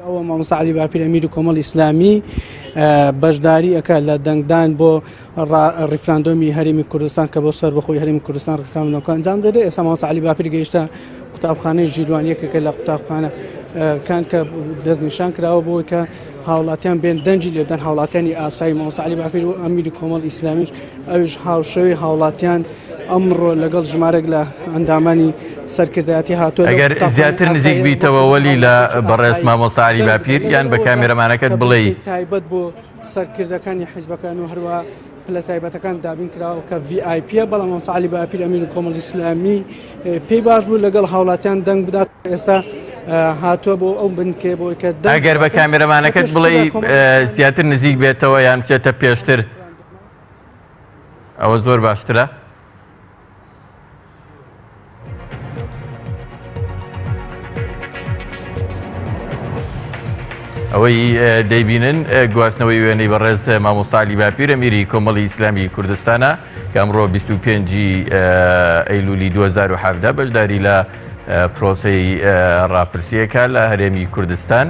ئەوە مامۆستا عەلی باپیر ئەمیری کۆمەڵی ئیسلامی بەشداری ئەکا لە دەنگدان بۆ ڕیفراندۆمی هەرێمی کوردستان کە بۆ سەربەخۆی هەرێمی کوردستان ڕیفراندۆمەکە ئەنجام دەدرێت. ئێستا مامۆستا عەلی باپیر گەیشتە قوتابخانەی ژیروانیەکە لە قوتابخانەکان کە دەستنیشان کراوە بۆی کە هاوڵاتیان بێن دەنجی لێدەن هاوڵاتیانی ئاسایی. مامۆستا عەلی باپیر و ئەمیری کۆمەڵی ئیسلامیش ئەویش هاوشەوی هاوڵاتیان ئەمڕۆ لەگەڵ ژمارەك لە ئەندامانی سەرکردایەتی هاتووە. ئەگەر زیاتر نزیک بیتەوە وەلی لە بەڕێز مامۆستا عەلی باپیر یان بە کامێرەمانەکەت بڵێ تایبەت بۆ سەرکردەکانی حیزبەکان و هەروە پلە تایبەتەکان دابین کراوە کە VIP بەڵام مامۆستا عەلی باپیر ئەمیری کۆمەڵی ئیسلامی پێی باش بوو لەگەڵ هاوڵاتیان دەنگ بدات. ئێستا هاتووە بۆ ئەو بنکێ بۆ کە ئەگەر بە کامێرەمانەکەت بڵێ زیاتر نزیک بێتەوە یان بچێتە پێشتر ئەوە زۆر باشترە. ئەوەی دەیبینن گواستنەوەی وێنەی بەڕێز مامۆستا عەلی باپیر ئەمیری کۆمەڵی ئیسلامی کوردستانە کە ئەمڕۆ 25 ئەیلولی 2017 بەشداری لە پرۆسەی ڕاپرسیەکە لە هەرێمی کوردستان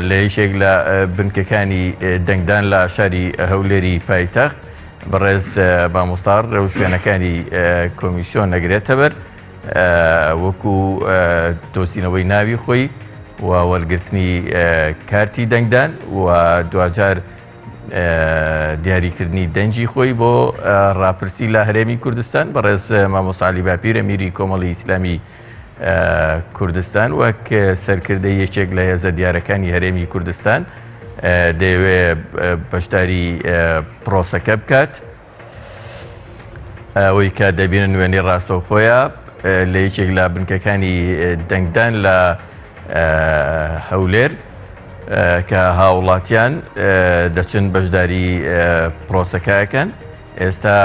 لە یەکێک لە بنکەکانی دەنگدان لە شاری هەولێری پایتەخت بەڕێز مامۆستا ڕێو شوێنەکانی کۆمیسیۆن نەگرێتە بەر وەکو دۆسینەوەی ناوی خۆی و وەرگرتنی کارتی دەنگدان و دوجار دیاریکردنی دەنجی خۆی بۆ ڕاپرسی لە هەرێمی کوردستان بەڕێز مامۆستا عەلی باپیر ئەمیری کۆمەڵی ئیسلامی کوردستان وەک سەرکردەی یەکێک لە هێزە دیارەکانی هەرێمی کوردستان دەیەوێت بەشداری پرۆسەکە بکات. ئەوەی کە دەبینن وێنەی ڕاستەوخۆیە لە یەکێک لە بنکەکانی دەنگدان لە هەولێر کە هاوڵاتیان دەچن بەشداری پرۆسەکەیەکەن. ئێستا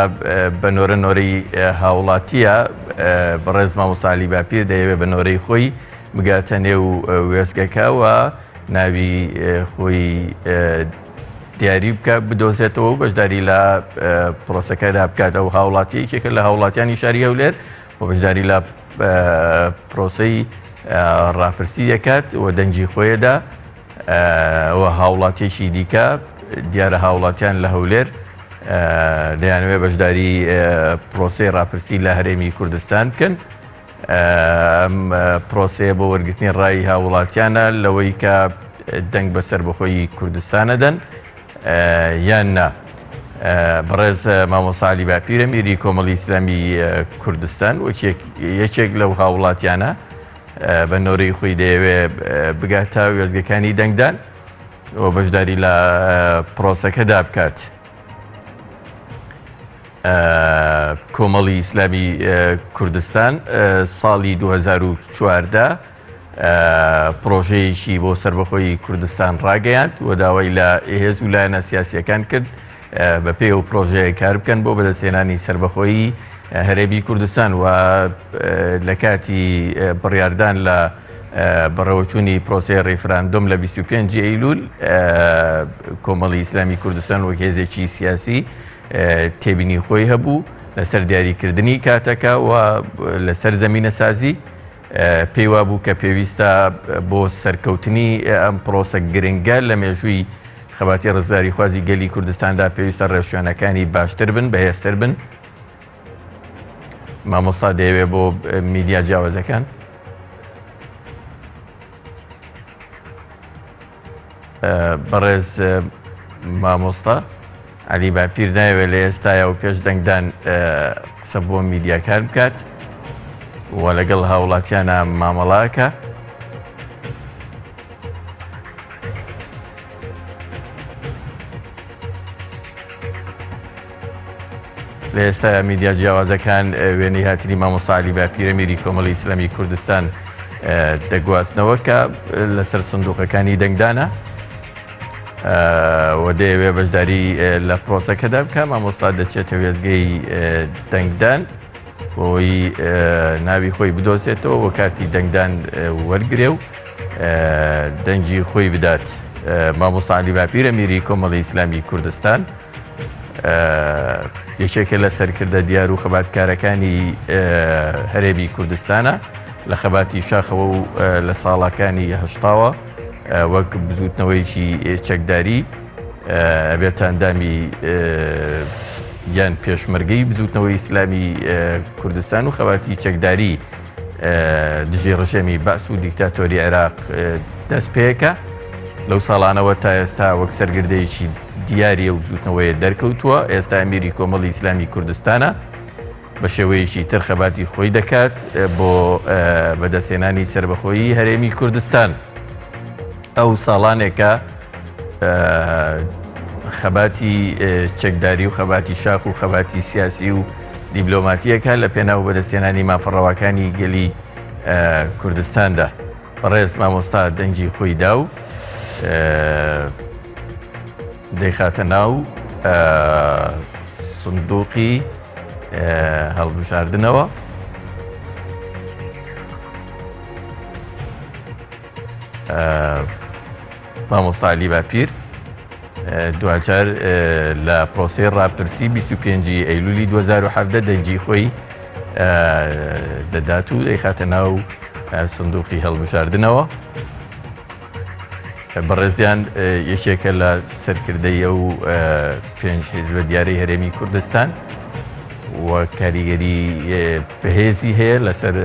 بە نۆرەی هاوڵاتیە بەڕێز مامۆستا عەلی باپیر دەیەوێت بە نۆرەی خۆی بگاتە نێو وێستگەکە و ناوی خۆی دیاری بکە بدۆزێتەوە و بەشداری لە پرۆسەکەدا بکات. ئەو هاوڵاتی یەکێکە لە هاوڵاتیانی شاری هەولێر و بەشداری لە پرۆسەی ڕاپرسی دەکات و دەنجی خۆیەدا و هاوڵاتێکی دیکە دیارە هاوڵاتیان لە هەولێر دەیانوێت بەشداری پرۆسەی ڕاپرسی لە هەرێمی کوردستان بکەن. پرۆسەیە بۆ وەرگرتنی ڕای هاوڵاتیانە لەوەی کە دەنگ بەسەر بەخۆی کوردستانەدەن یان نا. بەڕێز مامۆستا عەلی باپیر ئەمیری کۆمەڵی ئیسلامی کوردستان یەکێک لەو هاوڵاتیانە بە نۆرەی خۆی دەیەوێت بگاتە وێستگەکانی دەنگدان و بەشداری لە پرۆسەکەدا بکات. کۆمەڵی ئیسلامی کوردستان ساڵی 2014 پرۆژەیەکی بۆ سەربەخۆی کوردستان ڕاگەیاند و داوای لە هێز و لایەنە سیاسیەکان کرد بە پێی و پرۆژەیە کار بکەن بۆ بەدەستهێنانی سەربەخۆیی هەرێمی کوردستان و لە کاتی بڕیاردان لە بەڕێوەچوونی پرۆسەی ڕیفراندۆم لە 25 ئەیلول کۆمەڵی ئیسلامی کوردستان وەک هێزێکی سیاسی تێبینی خۆی هەبوو لەسەر دیاریکردنی کاتەکە و لەسەر زەمینە سازی پێی وابوو کە پێویستە بۆ سەرکەوتنی ئەم پرۆسە گرنگە لە مێژووی خەباتی ڕزگاری خوازی گەلی کوردستاندا پێویستە ڕێوشوێنەکانی باشتر بن بەهێزتر بن. مامۆستا دەیەوێت بۆ میدیا جیاوازەکان بەڕێز مامۆستا عەلی باپیر نایەوێت لە ئێستایا و پێش دەنگدان قسە بۆ میدیاکار بکات و لەگەڵ هاوڵاتیانە مامەڵاکە. لە ئێستا میدیا جیاوازەکان وێنەی هاتنی مامۆستا عەلی باپیر ئەمیری کۆمەڵی ئیسلامی کوردستان دەگواستنەوە کە لەسەر سندوقەکانی دەنگدانە و دەیەوێت بەشداری لە پرۆسەکەدا بکە. مامۆستا دەچێتە وێستگەی دەنگدان بۆی ناوی خۆی بدۆزێتەوە و کارتی دەنگدان وەرگرێ و دەنجی خۆی بدات. مامۆستا عەلی باپیر ئەمیری کۆمەڵی ئیسلامی کوردستان یەکێکە لە سەرکردە دیار و خەباتکارەکانی هەرێمی کوردستانە لە خەباتی شاخەوە و لە ساڵەکانی هەشتاوە وەک بزوتنەوەیکی چەکداری ئەبێت ئەندامی یان پێشمەرگەی بزوتنەوەی ئیسلامی کوردستان و خەباتی چەکداری دژی ڕژێمی باس و دیکتاتۆری عێراق دەست پێەکە لەو ساڵانەوە تا ئێستا وەک سەرگردەیەکی دیاریە و بزوتنەوەیە دەرکەوتووە ئێستا ئەمیری کۆمەڵی ئیسلامی کوردستانە بە شێوەیەکی تر خەباتی خۆی دەکات بۆ بەدەستێنانی سربەخۆیی هەرێمی کوردستان ئەو ساڵانێکە خەباتی چەکداری و خەباتی شاخ و خەباتی سیاسی و دیبلۆماتیەکە لە پێناو بەدەستێنانی مافەڕەوەکانی گەلی کوردستاندا بەڕێز مامۆستا دەنگی خۆی دا و دەیخاتە ناو سندوقی هەڵبژاردنەوە مامۆستا عەلی باپیر دوجار لە پرۆسەی ڕاپرسی 25 ئەیلولی 2017 دەنگی خۆی دەدات و دەیخاتە ناو سندوقی هەڵبژاردنەوە بەڕێزیان یەکێکە لە سەرکردەی ئەو 5 حیزبە دیارەی هەرێمی کوردستان و کاریگەری بەهێزی هەیە لەسەر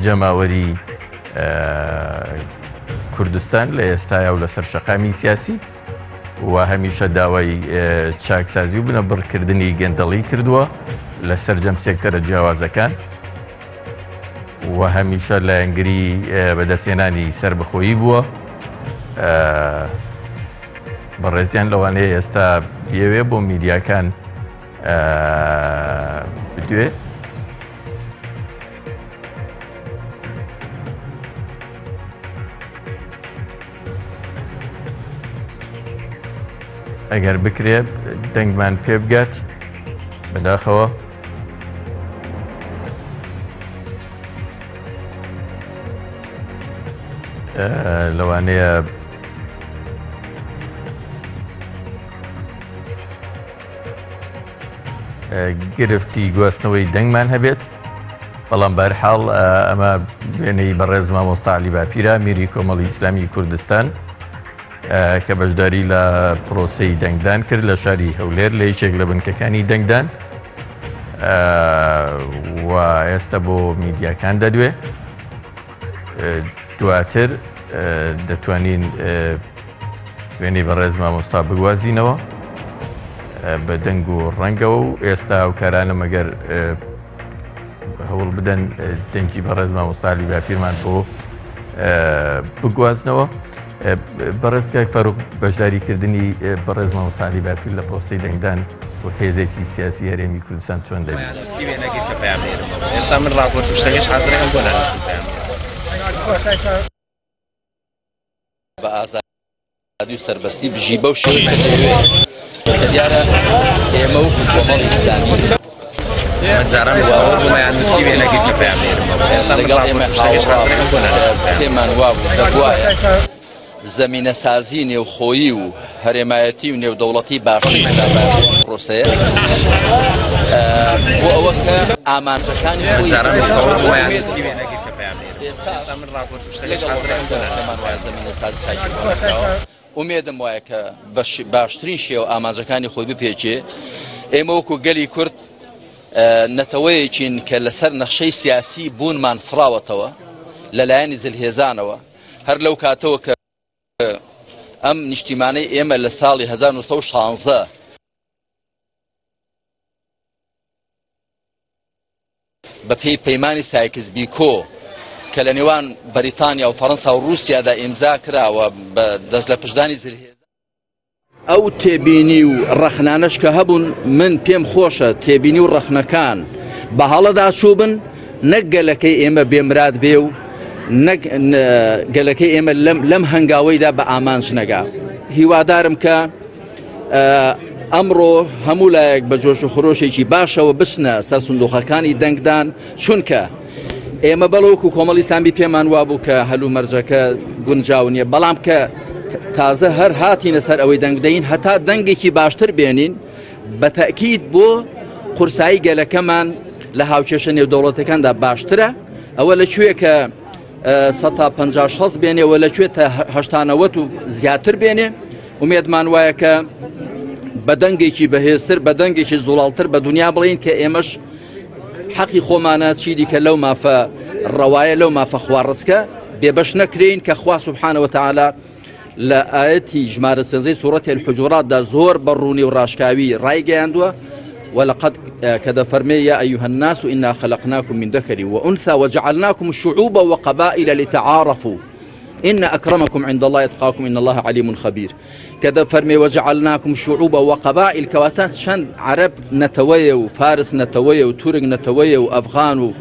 جەماوەری کوردستان لە ئێستایا و لەسەر شەقامی سیاسی و هەمیشە داوای چاکسازی و بنەبڕکردنی گەندەڵی کردووە لەسەر جەم سێکتەرە جیاوازەکان و هەمیشە لە ئەنگری بەدەستێنانی سربەخۆیی بووە بەڕێزیان لەوانەیە ئێستا بێوێ بۆ میدیاکان بدوێ ئەگەر بکرێت دەنگمان پێ بگات بەداخەوە لەوانەیە گرفتی گواستنەوەی دەنگمان هەبێت بەڵام بەرحاڵ ئەمە وێنەی بەڕێز مامۆستا عەلی باپیرە میری کۆمەڵی ئیسلامی کوردستان کە بەشداری لە پرۆسەی دەنگدان کرد لە شاری هەولێر لە یەکێک لە بنکەکانی دەنگدان و ئێستا بۆ میدیاکان دەدوێ دواتر دەتوانین وێنەی بەڕێز مامۆستا بگوازینەوە بە دەنگ و ڕەنگەوە و ئێستا هاوکارانە مەگەر هەوڵ بدەن دەنگی بەڕێز مامۆستا عەلی باپیرمان بۆ بگوازنەوە بەڕێزگای فەروق بەشداریکردنی بەڕێز مامۆستا عەلی باپیر لە پرۆسەی دەنگدان بۆ هێزێکی سیاسی هەرێمی کوردستان چۆن دەبێت ئێستا من ڕاپۆرتشتەکەش حاضرەکەم بۆ نانووسم بە ئازادی و سەربەستی بژی بەو شێوەیە کە دیارە ئێمە وەکو کۆمەڵی ئیسلامی جاران بۆمەیان نووسی وێنەگەی کە پێیان لەگەڵ ئێمە پێمان وابوو دەبوایە زەمینە سازی نێوخۆیی و هەرێمایەتی و نێودەوڵەتی باشتر پرۆسەیە بۆ ئەوە کە ئامانجەکانی ئومێدم وایە کە باشترین شێوە ئامانجەکانی خۆی بپێچێ ئێمە وەکو گەلی کورد نەتەوەیەکین کە لەسەر نەخشەی سیاسی بوونمان سراوەتەوە لەلایەنی زلهێزانەوە هەر لەو کاتەوە کە ئەم نیشتیمانەی ئێمە لە ساڵی 1916 بە پێی پەیمانی سایکس-بیکۆ کە لە نێوان بەریتانیا و فەڕەنسا و رووسیادا ئیمزا کراوە بە دەست لە پشتدانی زلهێزان ئەو تێبینی و ڕەخنانەش کە هەبوون من پێم خۆشە تێبینی و ڕەخنەکان بە هەڵەدا چووبن نەک گەلەکەی ئێمە بێمراد بێ و نەک گەلەکەی ئێمە لەم هەنگاوەیدا بە ئامانج نەگا هیوادارم کە ئەمڕۆ هەموو لایەک بە جۆش و خۆشێکی باشەوە بچنە سەر سندوقەکانی دەنگدان چونکە ئێمە بەڵۆکو کۆمەڵی ئیسلامی پێمان وابوو کە هەلوو مەرجەکە گونجاو نییە بەڵام کە تازە هەر هاتینە سەر ئەوەی دەنگ دەین هەتا دەنگێکی باشتر بێنین بە تەکید بۆ قورسایی گەلەکەمان لە هاوکێشە نێودەوڵەتەکاندا باشترە ئەوە لەکوێ کە 150 بێنێ و لەکوێ تا 80 و زیاتر بێنێ ومێدمان وایە کە بە دەنگێکی بەهێزتر بە دەنگێکی زوڵاڵتر بە دنیا بڵین کە ئێمەش حەقی خۆمانە چی دیکە لەو مافە ڕەوایە لەو مافە خواڕسکە بێبەش نەکرین کە خوا سبحانه وتعالى لە ئاەتی ژمارە سێنزەی سوورەتی الحجوراتدا زۆر بەڕوونی و ڕاشکاوی ڕایگەیاندووە ولقد كذا فرمي يا أيها الناس إنا خلقناكم من ذكر وأنثى وجعلناكم شعوبا وقبائل لتعارفوا إن أكرمكم عند الله يتقاكم إن الله عليم خبير كذا فرمي وجعلناكم شعوبا وقبائل كواتات شن عرب نتوية وفارس نتوية وتورك نتوية وأفغان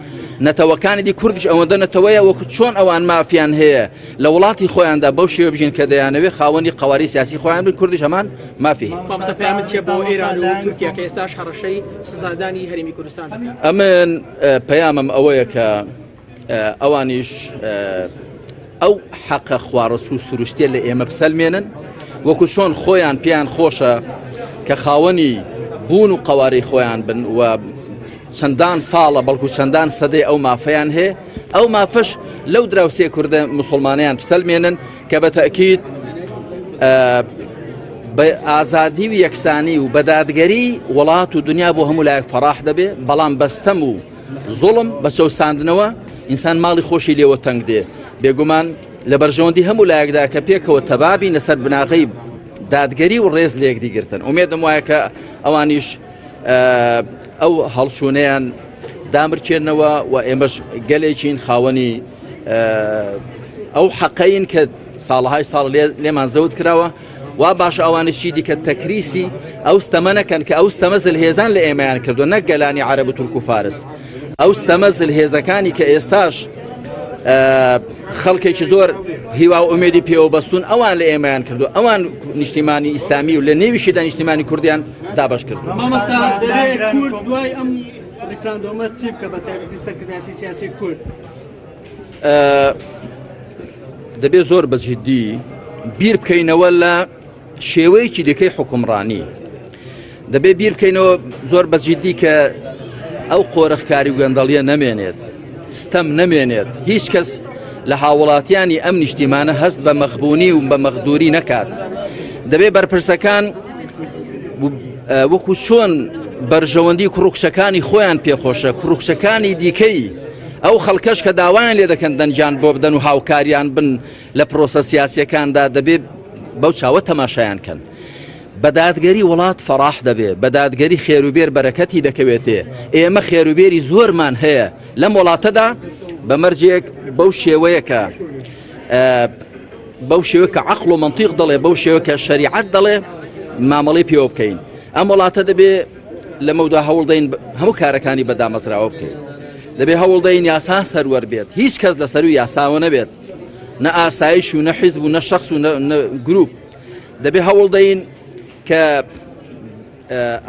نتوكان دي كردش أو نتوية وكتشون أوان ما فيان هي لولاتي خوان دا بوشي وبجين كذا يعني خواني قواري سياسي خوان بالكردش أمان ما فيه. مامسا فهمت يبو إيران وتركيا كيستاش هرشي سزاداني هرمي كردستان. أمن بيامم أويك أوانيش أو حق خوارسو سروشتي اللي إما بسلمينن وكشون خوان بيان خوشة كخواني بونو قواري خوان بن و چەندان ساڵە بەڵکو چەندان سەدەی ئەو مافەیان هەیە ئەو مافەش لەو دراوسێ کوردە مسلمانیان بسەلمێنن کە بە تەکید بە ئازادی و یەکسانی و بەدادگەری وڵات و دنیا بۆ هەموو لایەک فەراح دەبێ بەڵام بەستەم و زوڵم بە چەوساندنەوە ئینسان ماڵی خۆشی لێوە تەنگ دێ بێگومان لە بەرژەوەندی هەموو لایەکدا کە پێکەوە تەبابی لەسەر بناغی دادگەری و ڕێز لێک دیگرتن ئومێدم وایە کە ئەوانیش ئەو هەڵچوونەیان دامرکێنەوە و ئێمەش گەلێکین خاوەنی ئەو حەقەین کە ساڵهای ساڵ لێمان زەوت کراوە وا باش ئەوانشی دیکە تەکریسی ئەو ستەمەنەکەن کە ئەو ستەمە زلهێزان لە ئێمەیان کردو نەک گەلانی عەرەب و تورک و فارس ئەو ستەمە زلهێزەکانی کە ئێستاش خەڵکێکی زۆر هیوا و ئومێدی پێوە بەستون ئەوان لە ئێمەیان کردو ئەوان نیشتیمانی ئیسلامی و لە نێویشیدا نیشتیمانی کوردیان دابش کردو. دوای ئەم ریفراندۆمە چی بکە بە تایبەتی سەرکردایەتی سیاسی کورد؟ دەبێت زۆر بەجددی بیر بکەینەوە لە شێوەیەکی دیکەی حکومڕانی دەبێت بیر بکەینەوە زۆر بەجددی کە ئەو قۆرەخکاری و گەندەڵیە نەمێنێت ستەم نەمێنێت هیچ کەس لە هاوڵاتیانی ئەم نیشتیمانە هەست بە مەخبوونی و بە مەخدوری نەکات دەبێت بەرپرسەکان وەکو چۆن بەرژەوەندی کوڕوکشەکانی خۆیان پێخۆشە کوڕوکشەکانی دیکەی ئەو خەڵکەش کە داوایان لێ دەکەن دەنجان بۆ بدەن و هاوکاریان بن لە پرۆسە سیاسیەکاندا دەبێت بەو چاوە تەماشایان کەن بەدادگەری وڵات فەراح دەبێت بەدادگەری خێروبێر بەرەکەتی دەکەوێتێ ئێمە خێروبێری زۆرمان هەیە لەم وڵاتەدا بەمەرجێک بەو شێوەیەکە عەقڵ و منطیق دەڵێ بەو شێوە کە شەریعەت دەڵێ مامەڵەی پێوە بکەین ئەم وڵاتە دەبێت لەمەودا هەوڵدەین هەموو کارەکانی بەدامەزراوە بکەین دەبێت هەوڵدەین یاسا سەروەر بێت هیچ کەس لەسەر و یاساوە نەبێت نە ئاسایش و نە حیزب و نە شەخص و نە گروپ دەبێت هەوڵدەین کە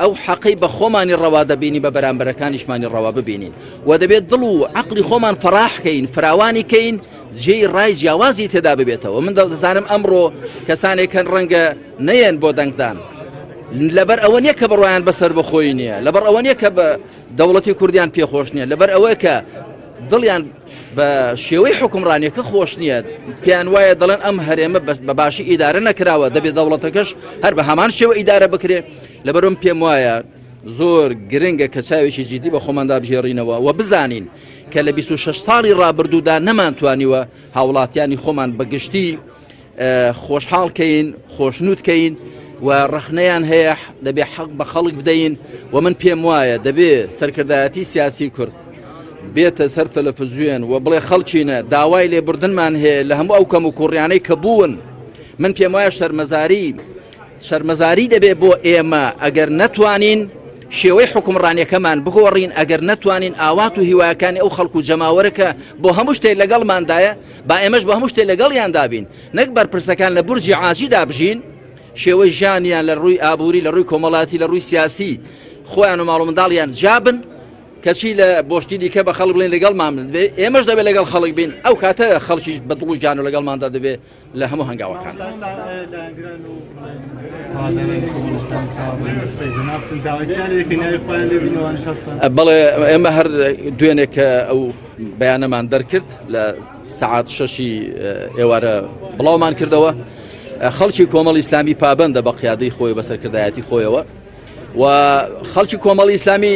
ئەو حەقەی بە خۆمانی ڕەوا دەبینی بە بەرامبەرەکانیشمانی ڕەوا ببینین و دەبێت دڵ و عەقڵی خۆمان فەراحکەین فراوانی کەین جێی ڕای جیاوازی تێدا ببێتەوە من دەزانم ئەمڕۆ کەسانێکن ڕەنگە نەیەن بۆ دەنگدان لەبەر ئەوە نییە کە بڕوایان بەسەر بەخۆی نییە لەبەر ئەوە نییە کە بە دەوڵەتی کوردیان پێخۆش نییە لەبەر ئەوەیە کە دڵیان بە شێوەی حکومڕانیەکە خۆش نییە پێیان وایە دەڵێن ئەم هەرێمە بە باشی ئیدارە نەکراوە دەبێت دەوڵەتەکەش هەر بە هەمان شێوە ئیدارە بکرێ لەبەرم پێم وایە زۆر گرنگە کە چاوێکی جدی بە خۆماندا بژێڕینەوە و بزانین کە لە 26 ساڵی ڕابردوودا نەمانتوانیوە هاوڵاتیانی خۆمان بەگشتی خۆشحاڵکەین خۆشنودکەین و ڕخنەیان هەیە دەبێ حەق بە خەڵک بدەین و من پێم وایە دەبێ سەرکردایەتی سیاسی کورد بێتە سەر تەلەڤیزیۆن و بڵێ خەڵکینە داوای لێبوردنمان هەیە لە هەموو ئەو کەم و کوڕیانەی کە بوون من پێم وایە شەرمەزاری دەبێ بۆ ئێمە ئەگەر نەتوانین شێوەی حکومڕانیەکەمان بگۆڕین ئەگەر نەتوانین ئاوات و هیوایەکانی ئەو خەڵک و جەماوەرەکە بۆ هەموو شتێک لەگەڵماندایە با ئێمەش بە هەموو شتێک لەگەڵیان دابین نەک بەرپرسەکان لە بورجی عاجیدا بژین شێوەی ژیانیان لە ڕووی ئابووری لە ڕووی کۆمەڵاتی لە ڕووی سیاسی خۆیان و ماڵ و منداڵیان جابن کە کەچی لە بۆشتی دیکە بە خەڵک بڵێن لەگەڵمان دەبێ ئێمەش دەبێت لەگەڵ خەڵک بین ئەو کاتە خەڵکیش بە دڵ و جان و لەگەڵماندا دەبێت لە هەموو هەنگاوەکان. بەڵێ ئێمە هەر دوێنێک ئەو بەیانەمان دەرکرد لە سەعات 6 ئێوارە بڵاومان کردەوە خەڵکی کۆمەڵی ئیسلامی پابەندە بە قیادەی خۆی بەسەرکردایەتی خۆیەوە و خەڵکی کۆمەڵی ئیسلامی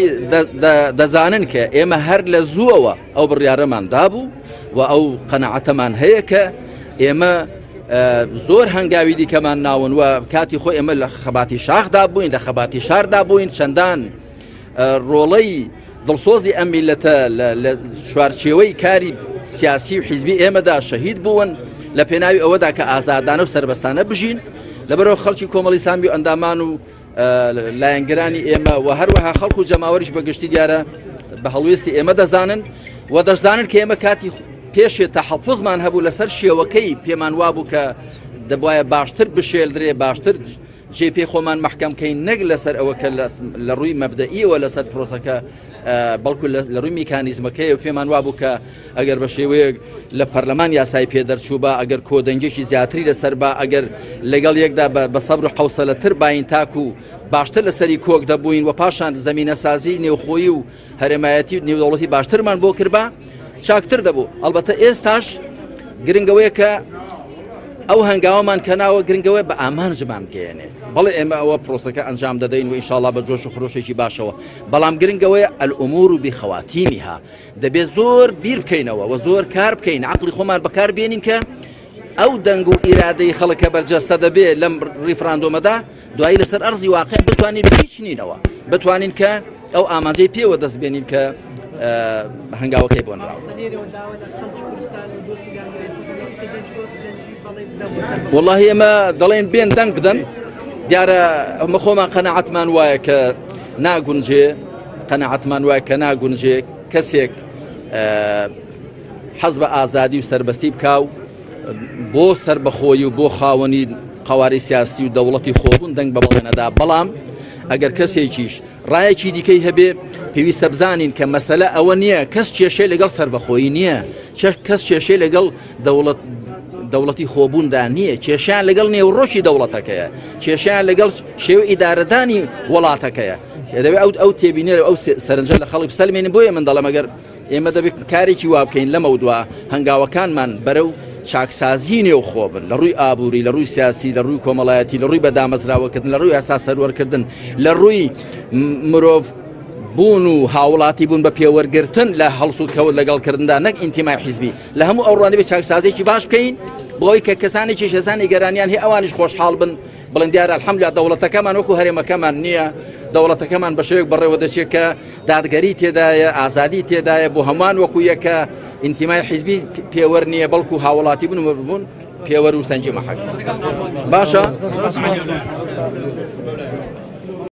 دەزانن کە ئێمە هەر لە زووەوە ئەو بڕیارەمان دابوو و ئەو قەنەعەتەمان هەیە کە ئێمە زۆر هەنگاوی دیکەمان ناون و کاتی خۆی ئێمە لە خەباتی شاخدا بووین لە خەباتی شاردا بووین چەندان ڕۆڵەی دڵسۆزی ئەم میلەتە لە شوارچێوەی کاری سیاسی و حیزبی ئێمەدا شەهید بوون لە پێناوی ئەوەدا کە ئازادانە و سربەستانە بژین لەبەرەوە خەڵکی کۆمەڵی ئیسلامی و ئەندامان و لایەنگرانی ئێمە و هەروەها خەڵک و جەماوەریش بەگشتی دیارە بە هەڵوێستی ئێمە دەزانن و دەزانن کە ئێمە کاتی پێشێت تەحەفوزمان هەبوو لەسەر شێوەکەی پێمان وابوو کە دەبایە باشتر بشێلدرێ باشتر جێپێ خۆمان محکەمکەین نەک لەسەر ئەوە کە لە ڕووی مەبدەئیەوە لەسەر پرۆسەکە بەڵکو لە ڕووی میکانیزمەکەی و پێمان وابوو کە ئەگەر بە شێوەیەک لە پەرلەمان یاسای پێدەرچوو بە ئەگەر کۆدەنگێکی زیاتری لەسەر بە ئەگەر لەگەڵ یەکدا بە سەبر و حوسەلەتر باین تاکو باشتر لەسەری کۆک دەبووین و پاشان زەمینە سازی نێوخۆیی و هەرێمایەتی و نێودەوڵەتی باشترمان بۆ کردبا چاکتر دەبوو. ئەلبەتە ئێستاش گرنگەوەیە کە ئەو هەنگاوەمان کەناوە گرنگەوەی بە ئامانجمان بگەێنێ بەڵێ ئێمە ئەوە پرۆسەکە ئەنجام دەدەین و ئینشاءڵڵا بە جۆش و خرۆشێکی باشەوە بەڵام گرنگەوەیە الئومور بخەواتیمیها دەبێت زۆر بیر بکەینەوە و زۆر کار بکەین عەقڵی خۆمان بەکار بێنین کە ئەو دەنگ و ئیرادەی خەڵکە بەرجەستە دەبێت لەم ریفراندۆمەدا دوایی لەسەر ئەرزی واقع بتوانین بچنینەوە بتوانین کە ئەو ئامانجەی پێوە دەست بێنین کە هەنگاوەکەی بۆ نراوە. والله ئێمە دەڵێن بێن دەنگ بدەن دیارە ئەمە خۆمان قەنەعەتمان وایە کە ناگونجێ قەنەعەتمان وایە کە ناگونجێ کەسێک حەز بە ئازادی و سەربەستی بکاو بۆ سەربەخۆیی و بۆ خاوەنی قەواری سیاسی و دەوڵەتی خۆبوون دەنگ بە بەڵێنەدا بەڵام ئەگەر کەسێکیش ڕایەکی دیکەی هەبێ پێویستە بزانین کە مەسەلە ئەوە نییە کەس کێشەی لەگەڵ سەربەخۆیی نییە کەس کێشەی لەگەڵ دەوڵەتی خۆبووندا نییە کێشیان لەگەڵ نێوڕۆشی دەوڵەتەکەیە کێشیان لەگەڵ شێوە ئیدارەدانی وڵاتەکەیە دەبێت ئەو تێبینێ ئەو سەرنجە لە خەڵک بسەلمێنین بۆیە من دەڵێم ئەگەر ئێمە دەبێت کارێکی وا بکەین لەمە دووە هەنگاوەکانمان بەرەو چاکسازی نێو خۆبن لە ڕووی ئابووری لە ڕووی سیاسی لە ڕووی کۆمەڵایەتی لە ڕووی بەدامەزراوەکردن لە ڕووی ئاساس سەروەرکردن لە ڕووی مرۆڤ بوون و هاوڵاتی بوون بە پێوەرگرتن لە هەڵس و کەوت لەگەڵکردندا نەک ئینتیمای حیزبی لە هەموو ئەو ڕوانە بێت چاکسازێکی باش بکەین بۆی کە کەسانێکی شێزانی گەرانیان هەیە ئەوانیش خۆشحاڵ بن بڵێن دیارە الحەمدوللا دەوڵەتەکەمان وەکو هەرێمەکەمان نییە دەوڵەتەکەمان بە شێوەیەک بەڕێوە دەچێت کە دادگەری تێدایە ئازادی تێدایە بۆ هەمووان وەکو یەکە ئینتیمای حیزبی پێوەەر نییە بەڵکو هاوڵاتی بوون و پێوەەر و سەنجی مەحەک باشە.